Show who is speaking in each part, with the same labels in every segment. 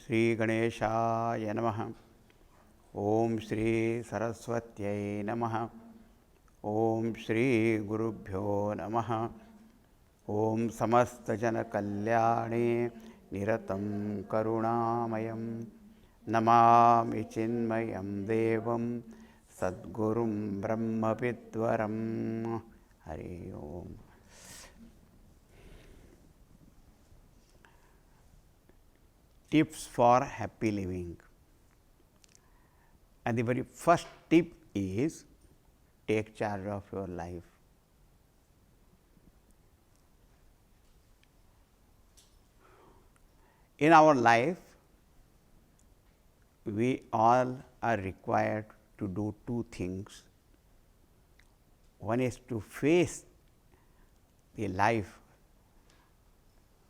Speaker 1: Shri Ganeshaya Namaha. Om Shri Saraswatyai Namaha. Om Shri Gurubhyo Namaha. Om Samasta Jana Kalyane Niratam Karunamayam Namami Chinmayam Devam Sadgurum Brahma Vidwaram. Hari Om. Tips for happy living. And the very first tip is take charge of your life. In our life, we all are required to do two things. One is to face the life,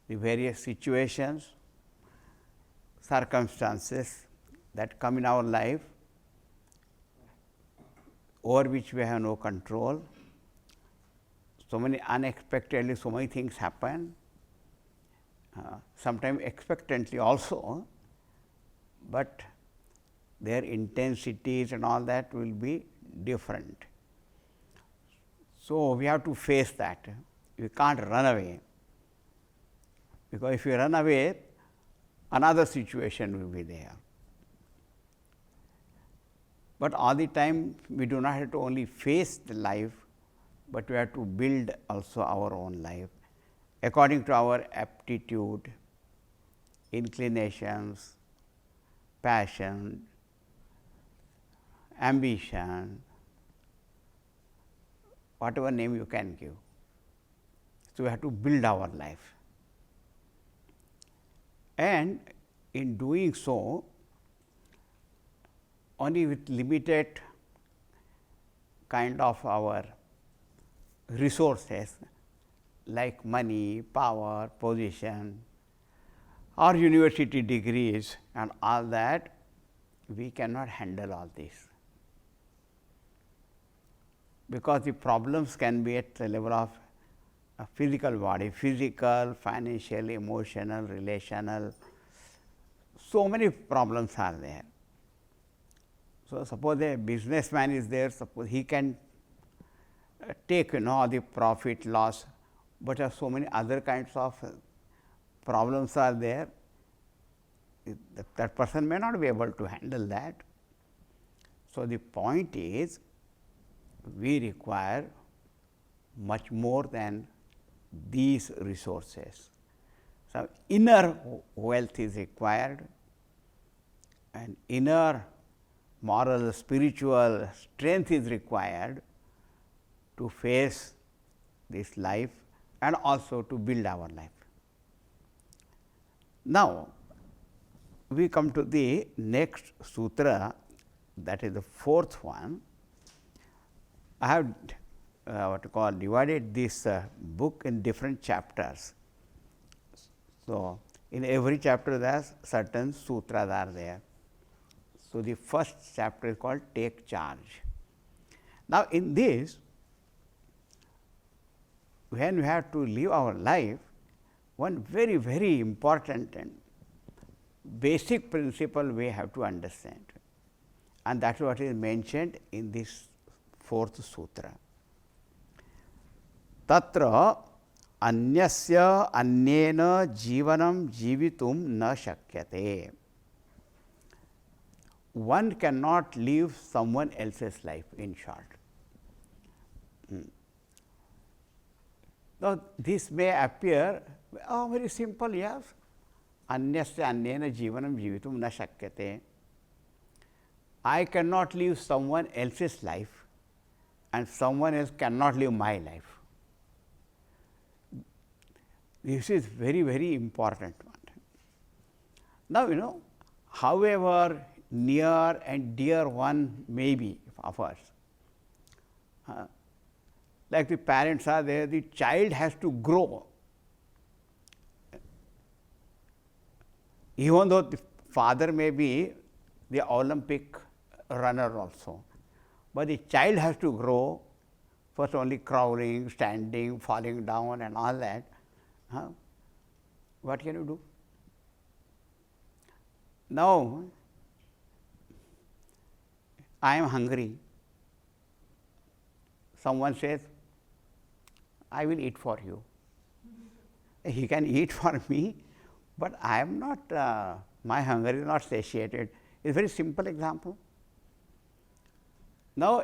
Speaker 1: the various situations, circumstances that come in our life over which we have no control. So many unexpectedly, so many things happen, sometimes expectantly also, but their intensities and all that will be different. So, we have to face that. We can't run away, because if you run away, another situation will be there. But all the time we do not have to only face the life, but we have to build also our own life according to our aptitude, inclinations, passion, ambition, whatever name you can give. So, we have to build our life. And in doing so, only with limited kind of our resources like money, power, position or university degrees and all that, we cannot handle all this, because the problems can be at the level of a physical body, physical, financial, emotional, relational, so many problems are there. So, suppose a businessman is there, suppose he can take the profit loss, but there are so many other kinds of problems are there, that person may not be able to handle that. So, the point is we require much more than these resources. So, inner wealth is required, and inner moral, spiritual strength is required to face this life and also to build our life. Now, we come to the next sutra, that is the fourth one. I have what you call divided this book in different chapters. So, in every chapter there are certain sutras are there. So, the first chapter is called Take Charge. Now, in this, when we have to live our life, one very, very important and basic principle we have to understand, and that is what is mentioned in this fourth sutra. Tatra anyasya anyena jivanam jivitum na shakyate. One cannot live someone else's life, in short. Now, this may appear very simple, yes. Anyasya anyena jivanam jivitum na shakyate. I cannot live someone else's life and someone else cannot live my life. This is very, very important one. Now, however near and dear one may be of us, like the parents are there, the child has to grow. Even though the father may be the Olympic runner also, but the child has to grow, first only crawling, standing, falling down and all that. What can you do? Now, I am hungry. Someone says, I will eat for you. He can eat for me, but I am not, my hunger is not satiated. It's a very simple example. Now,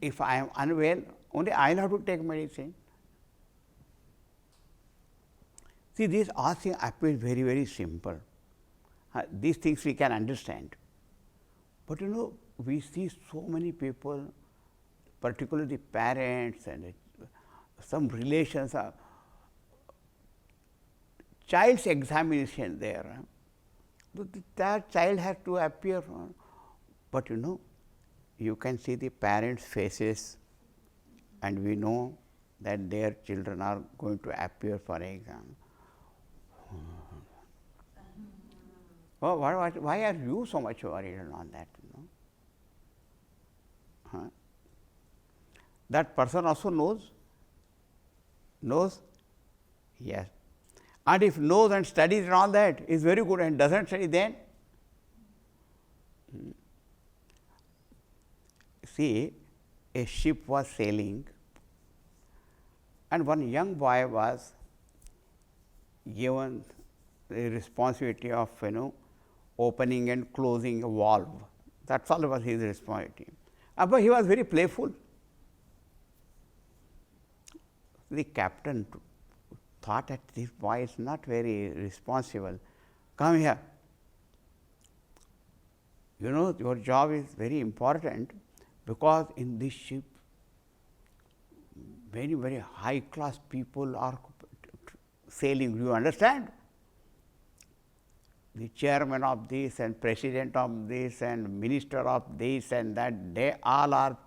Speaker 1: if I am unwell, only I will have to take medicine. See, these all things appear very, very simple. These things we can understand. But we see so many people, particularly parents and some relations, child's examination there. That child has to appear, but you can see the parents' faces, and we know that their children are going to appear for exam. Oh, why are you so much worried on that? That person also knows, yes. And if knows and studies and all that is very good and doesn't study, then see, a ship was sailing and one young boy was given the responsibility of opening and closing a valve. That's all was his responsibility. But he was very playful. The captain thought that this boy is not very responsible. Come here. Your job is very important, because in this ship, very, very high class people are sailing. Do you understand? The chairman of this and president of this and minister of this and that, they all are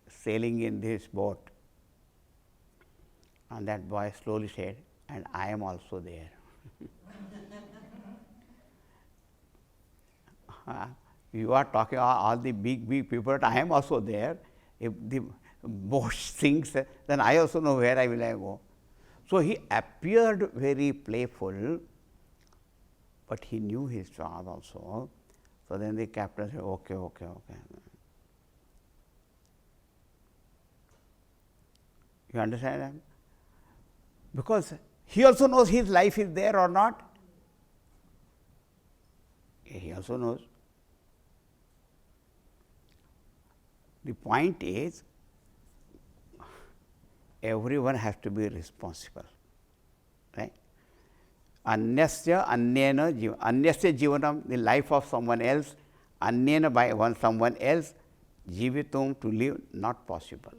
Speaker 1: sailing in this boat. And that boy slowly said, and I am also there. You are talking all the big people, but I am also there. If the boat sinks, then I also know where I will go. So he appeared very playful, but he knew his job also. So then the captain said, okay. You understand that? Because he also knows his life is there or not. He also knows. The point is, everyone has to be responsible, right? Anyasya anyena jivanam. Anyasya jivanam, the life of someone else, anyena by someone else, jivitum, to live, not possible.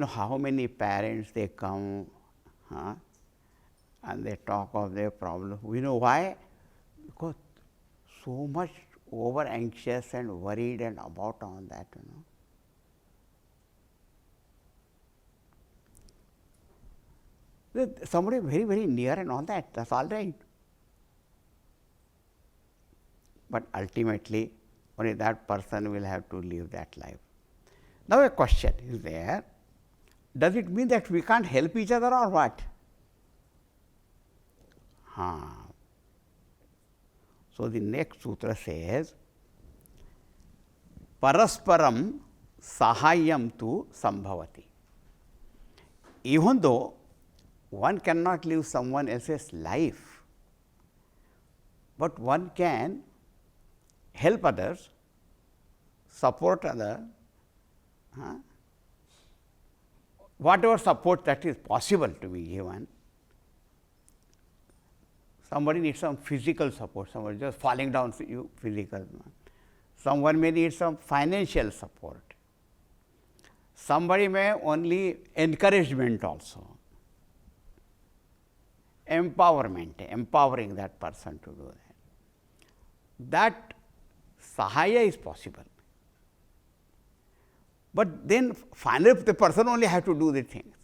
Speaker 1: How many parents they come and they talk of their problem. We know why? Because so much over anxious and worried and about all that. Somebody very, very near and all that, that's all right. But ultimately, only that person will have to live that life. Now, a question is there. Does it mean that we can't help each other or what? So, the next sutra says, Parasparam sahayam tu sambhavati. Even though one cannot live someone else's life, but one can help others, support others, whatever support that is possible to be given. Somebody needs some physical support, somebody just falling down physical. Someone may need some financial support. Somebody may only encouragement also. Empowerment, empowering that person to do that. That sahaya is possible. But then finally the person only has to do the things.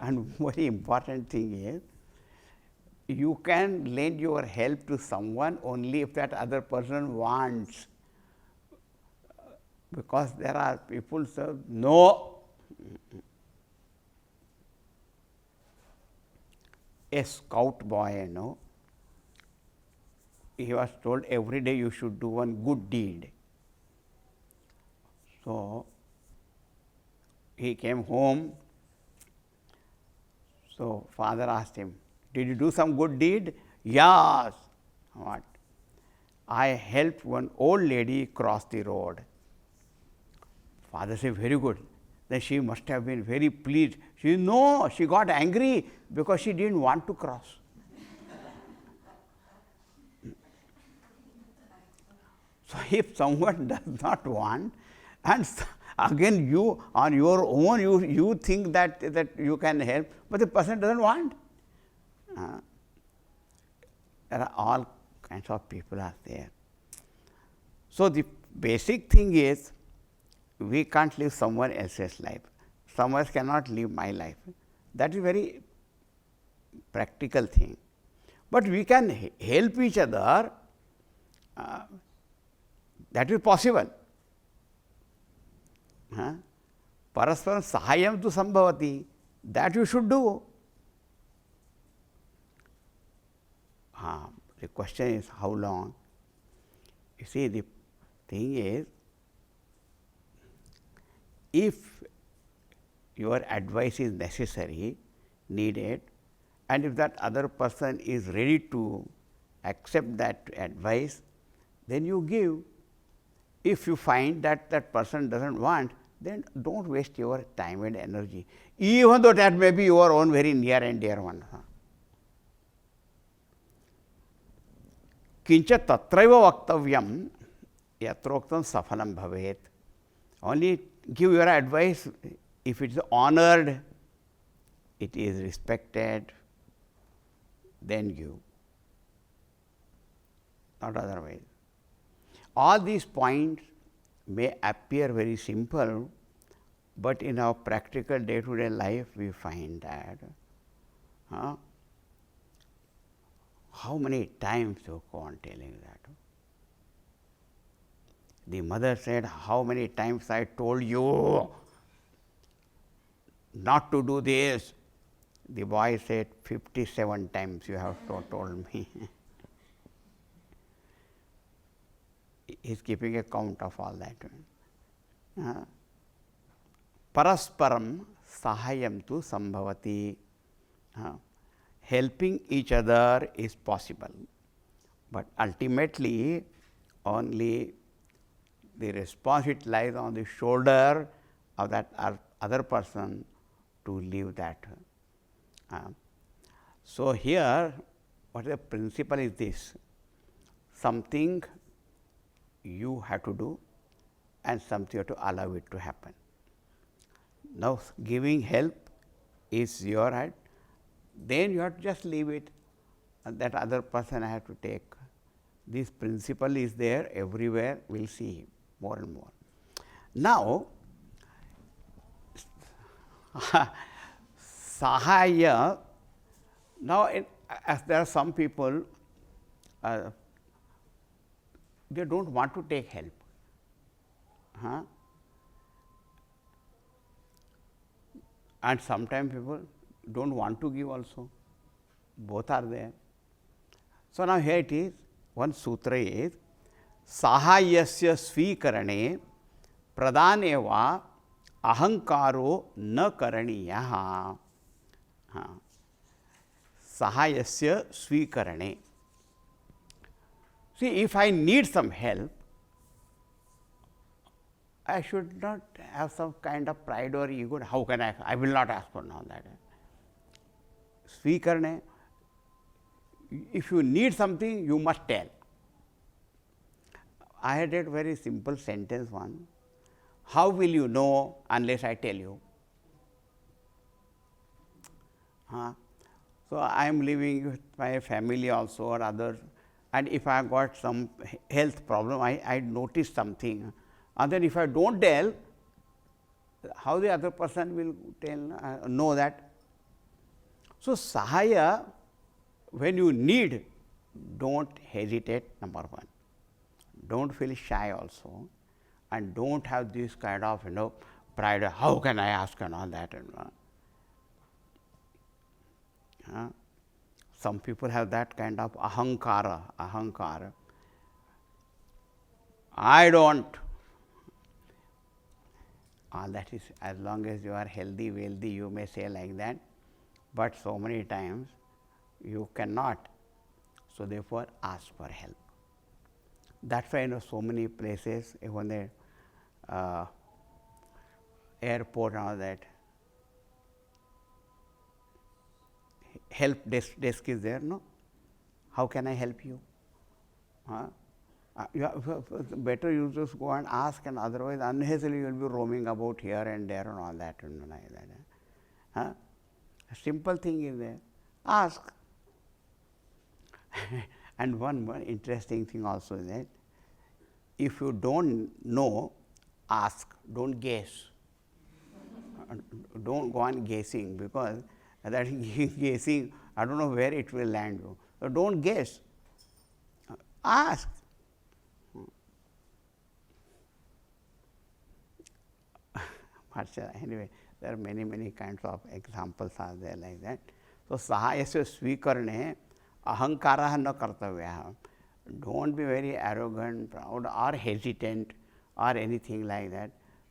Speaker 1: And very important thing is, you can lend your help to someone only if that other person wants. Because there are people say, no. a scout boy, he was told every day you should do one good deed. So, he came home. So, father asked him, did you do some good deed? Yes. What? I helped one old lady cross the road. Father said, very good. Then she must have been very pleased. She got angry because she didn't want to cross. So, if someone does not want, and again you on your own you think that you can help, but the person doesn't want. There are all kinds of people are there. So, the basic thing is we can't live someone else's life. Someone else cannot live my life. That is very practical thing. But we can help each other. That is possible. Parasparam sahayam tu sambhavati. That you should do. The question is how long? You see, the thing is, if your advice is necessary, needed, and if that other person is ready to accept that advice, then you give. If you find that that person doesn't want, then don't waste your time and energy, even though that may be your own very near and dear one. Kincha tatraiva vaktavyam yatroktam safalam bhavet. Only give your advice if it is honored, it is respected, then give, not otherwise. All these points may appear very simple, but in our practical day-to-day life we find that how many times you go on telling that. The mother said, how many times I told you not to do this. The boy said, 57 times you have told me. He is keeping a count of all that. Parasparam sahayam tu sambhavati. Helping each other is possible, but ultimately only the responsibility lies on the shoulder of that other person to live that. So, here what the principle is this: something you have to do and something you have to allow it to happen. Now, giving help is your right, then you have to just leave it, and that other person I have to take. This principle is there everywhere, we will see more and more. Now, sahaya, now as there are some people, they do not want to take help. And sometimes people do not want to give also, both are there. So, now here it is, one sutra is sahayasya svikarane pradaneva ahankaro na karaniyaha. Sahayasya svikarane. See, if I need some help, I should not have some kind of pride or ego. How can I will not ask for now that. Svikarane, if you need something, you must tell. I had a very simple sentence one. How will you know unless I tell you? So, I am living with my family also or others, and if I have got some health problem, I notice something, and then if I do not tell, how the other person will tell, know that. So, sahaya, when you need, do not hesitate, number one. Do not feel shy also, and do not have this kind of pride, how can I ask and all that. some people have that kind of ahankara. I don't. That is, as long as you are healthy, wealthy, you may say like that, but so many times you cannot. So therefore, ask for help. That's why so many places, even the airport and all that, help desk is there, no? How can I help you? Better you just go and ask, and otherwise unnecessarily you will be roaming about here and there and all that and like that. A simple thing is there. Ask. And one interesting thing also is that if you don't know, ask, don't guess. Don't go on guessing, because that guessing, I don't know where it will land you. So don't guess. Ask. Anyway, there are many kinds of examples are there like that. So sahayasya svikarne ahankara na kartavya. Don't be very arrogant, proud, or hesitant, or anything like that.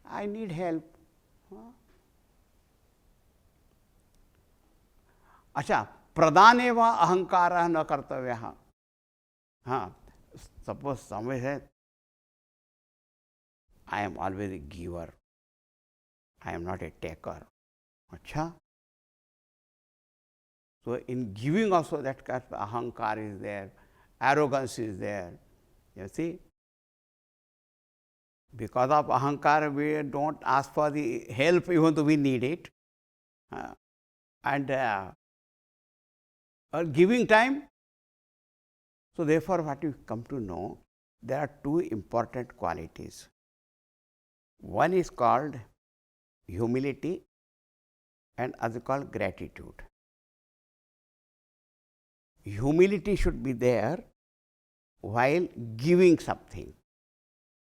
Speaker 1: I need help. अच्छा, प्रदाने वा अहंकार न कर्तव्य. हाँ, suppose somebody says, I am always a giver, I am not a taker. अच्छा, so in giving also that kind of ahankar is there, arrogance is there. You see, because of ahankar we don't ask for the help even though we need it, and giving time. So therefore, what you come to know, there are two important qualities. One is called humility and other called gratitude. Humility should be there while giving something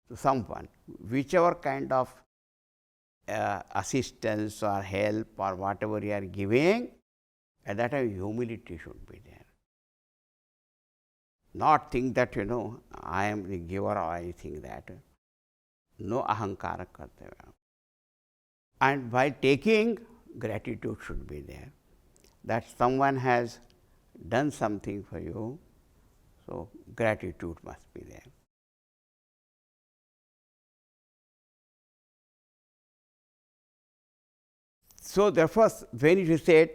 Speaker 1: to someone, whichever kind of assistance or help or whatever you are giving, at that time humility should be there. Not think that I am the giver or anything that. No ahankara kartavya. And while taking, gratitude should be there, that someone has done something for you, so gratitude must be there. So therefore, when it is said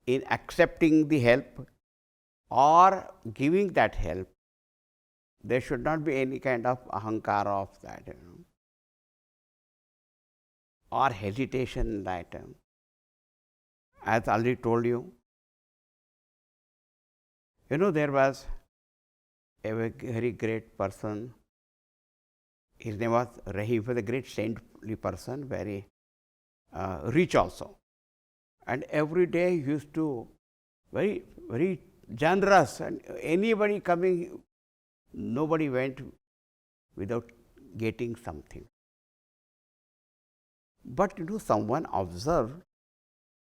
Speaker 1: in accepting the help or giving that help, there should not be any kind of ahankara of that, or hesitation in that. As I already told you, there was a very great person. His name was Rahi. He was a great saintly person, very rich also. And every day he used to very generous, and anybody coming, nobody went without getting something. But someone observed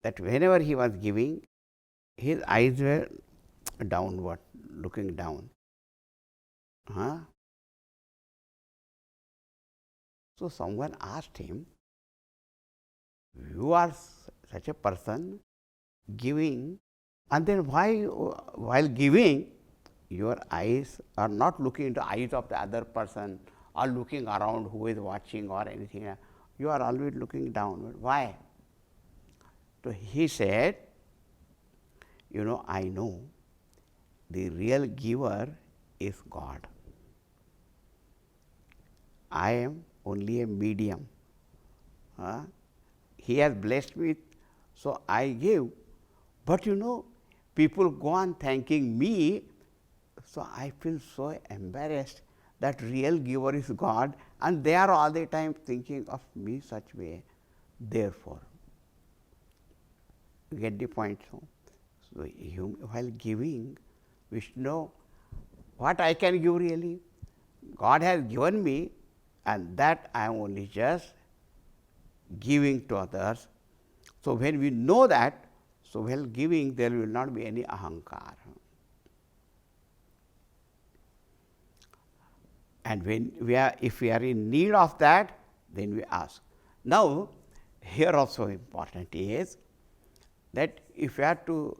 Speaker 1: that whenever he was giving, his eyes were downward, looking down. So someone asked him, you are such a person giving, and then why while giving your eyes are not looking into eyes of the other person or looking around who is watching or anything, you are always looking downward. Why? So he said, I know the real giver is God. I am only a medium. He has blessed me, so I give. But people go on thanking me, so I feel so embarrassed that real giver is God, and they are all the time thinking of me such way. Therefore, you get the point. So while giving, we should know what I can give really. God has given me, and that I am only just giving to others. So when we know that, So, while giving there will not be any ahankar. And when if we are in need of that, then we ask. Now, here also important is that if we have to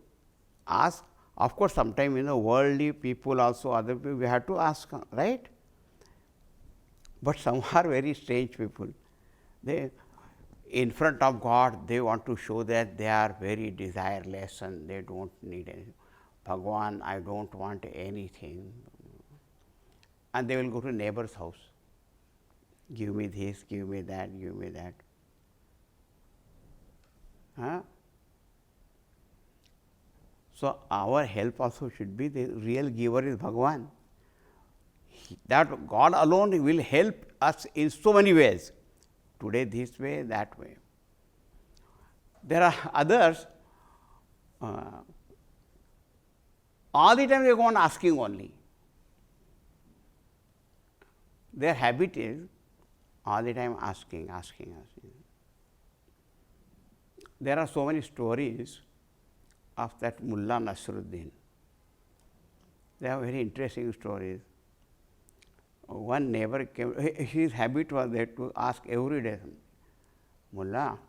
Speaker 1: ask, of course, sometimes worldly people also, other people, we have to ask, right? But some are very strange people. They, in front of God, they want to show that they are very desireless and they don't need anything. Bhagwan, I don't want anything. And they will go to neighbor's house. Give me this, give me that, give me that. Huh? So, our help also should be, the real giver is Bhagwan. That God alone will help us in so many ways. Today this way, that way. There are others, all the time they go on asking only. Their habit is all the time asking, asking, asking. There are so many stories of that Mullah Nasruddin. They are very interesting stories. One neighbor came, his habit was there to ask every day, Mullah,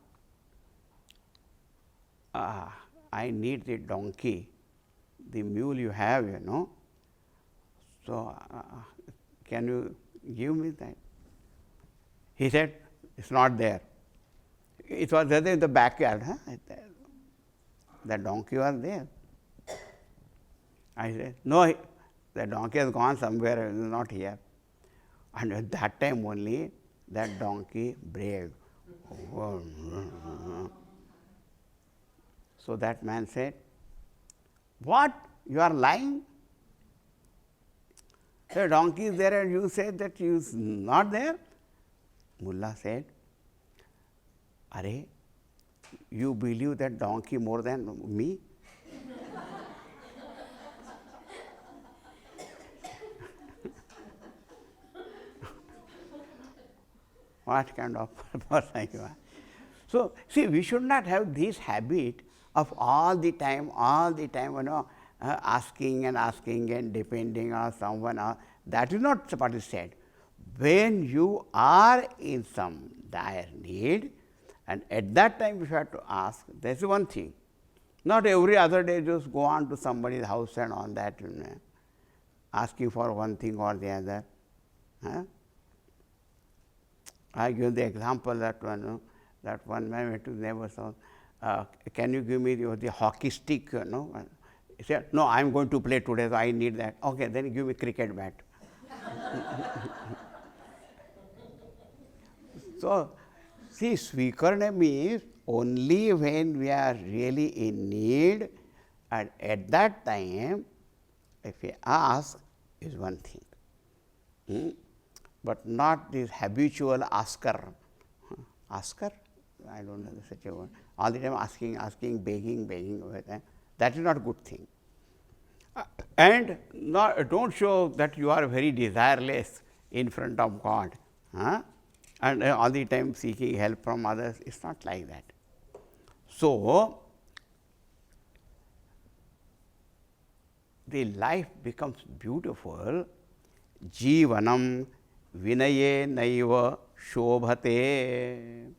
Speaker 1: I need the donkey, the mule you have, so can you give me that? He said, it's not there. It was there in the backyard. The donkey was there. I said, no, the donkey has gone somewhere, it is not here. And at that time only, that donkey brayed. So that man said, what? You are lying? The donkey is there and you said that you is not there? Mullah said, Are, you believe that donkey more than me? What kind of person you are? So, see, we should not have this habit of all the time, asking and depending on someone. That is not what is said. When you are in some dire need, and at that time you have to ask, that is one thing. Not every other day just go on to somebody's house and on that, asking for one thing or the other. I give the example that one man went to the neighbor's house. Can you give me the hockey stick? He said, no, I am going to play today, so I need that. Okay, then give me cricket bat. So, see, swikarna means only when we are really in need, and at that time, if we ask, is one thing. But not this habitual asker. Asker? I don't know such a word. All the time asking, begging. That is not a good thing. And don't show that you are very desireless in front of God. And all the time seeking help from others. It's not like that. So, the life becomes beautiful. Jivanam Vinaye naiva shobhate.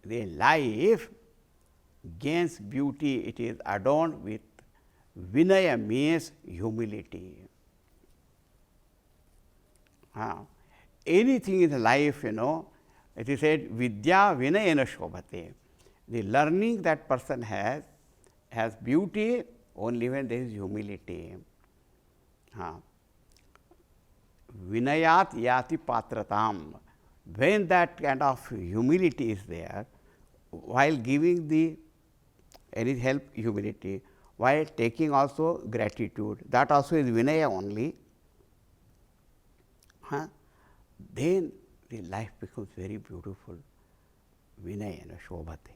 Speaker 1: The life gains beauty, it is adorned with Vinaya, means humility. Anything in life, it is said, Vidya Vinayana shobhate. The learning that person has beauty only when there is humility. Vinayat yati patratam. When that kind of humility is there, while giving any help, humility, while taking also gratitude, that also is Vinaya only, then the life becomes very beautiful. Vinayana shobhate.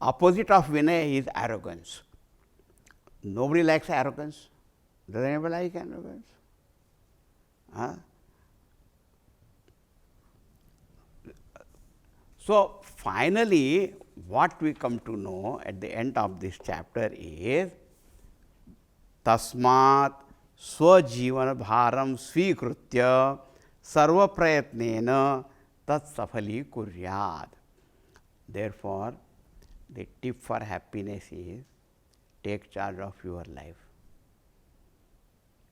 Speaker 1: Opposite of Vinaya is arrogance. Nobody likes arrogance. Does anybody like arrogance? So, finally, what we come to know at the end of this chapter is tasmat swajivan bharam svikritya sarva prayatnena tat safali kuryat. Therefore, the tip for happiness is take charge of your life.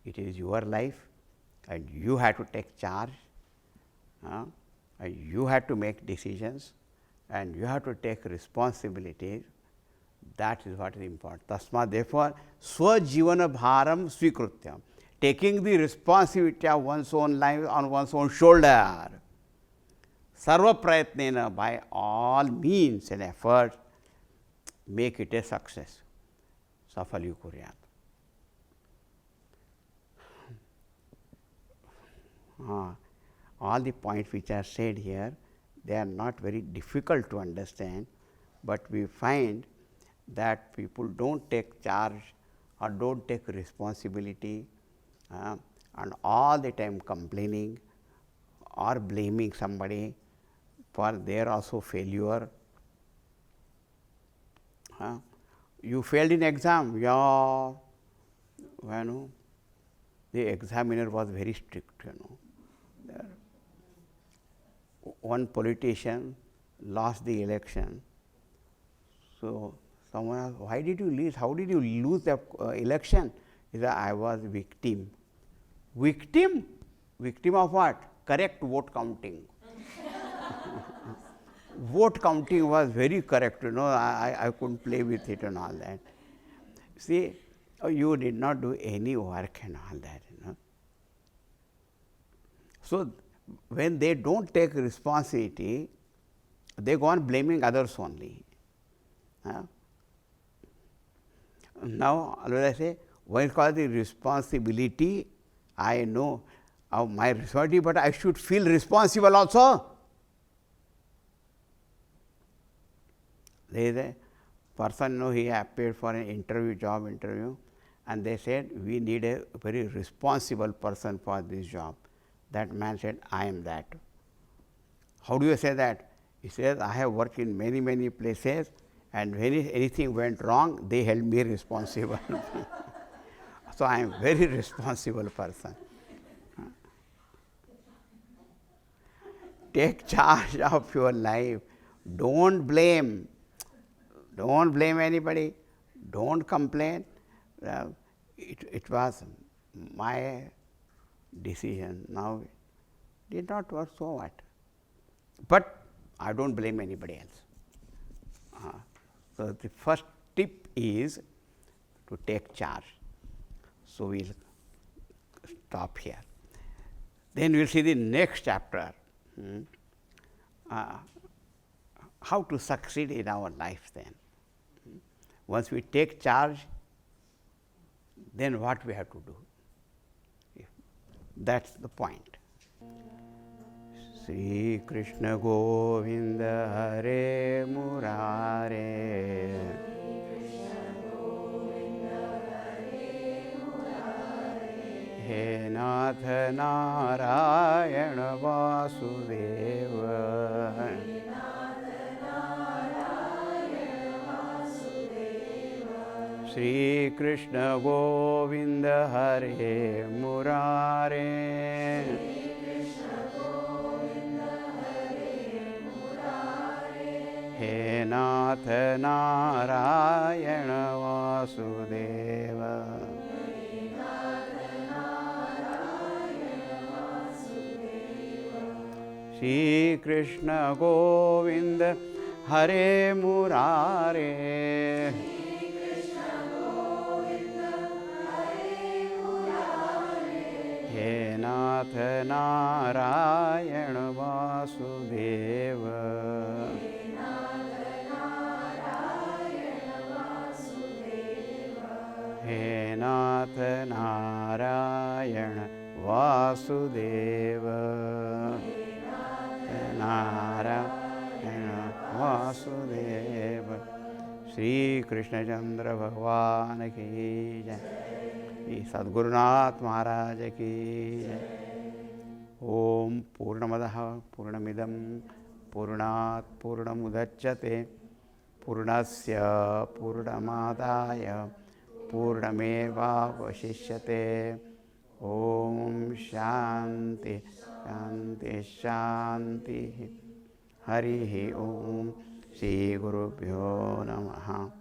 Speaker 1: It is your life and you have to take charge, and you have to make decisions and you have to take responsibilities. That is what is important. Tasma, therefore, swajivana bharam svikritya, taking the responsibility of one's own life on one's own shoulder. Sarva prayatnena, by all means and efforts, make it a success. Safali kuryat. All the points which are said here, they are not very difficult to understand, but we find that people don't take charge or don't take responsibility, and all the time complaining or blaming somebody for their also failure. You failed in exam, yeah, the examiner was very strict, One politician lost the election. So someone asked, why did you lose? How did you lose the election? He said, I was victim. Victim? Victim of what? Correct vote counting. Vote counting was very correct, I couldn't play with it and all that. See, you did not do any work and all that, So when they don't take responsibility, they go on blaming others only. Now, always I say, when it calls the responsibility, I know of my responsibility, but I should feel responsible also. There is a person, he appeared for an interview, job interview, and they said, we need a very responsible person for this job. That man said, I am that. How do you say that? He says, I have worked in many, many places, and when anything went wrong, they held me responsible. So I am very responsible person. Take charge of your life. Don't blame. Don't blame anybody. Don't complain. It was my decision. Now, it did not work, so what? But I don't blame anybody else. So, the first tip is to take charge. So, we will stop here. Then we will see the next chapter, how to succeed in our life then. Once we take charge, then what we have to do? That's the point. Sri Krishna Govinda Hare Murare, He Nath Narayana Vasudeva, Sri Krishna Govinda Hare Murare, He Nath Narayana Vasudeva, Sri Krishna Govinda Hare Murare, He Nath Narayana Vasudeva, He Nath Narayana Vasudeva, Narayana Vasudeva. Shri Krishna Chandra Bhagwan ki jai, Shri Sadgurunath Maharaj ki jai. Om Purnamadaha Purnamidam Purnat Purnamudachyate पूर्णस्य पूर्णमादाय पूर्णमेवावशिष्यते. ओम शांति शांति शांति. हरि ओम. श्री गुरुभ्यो नमः.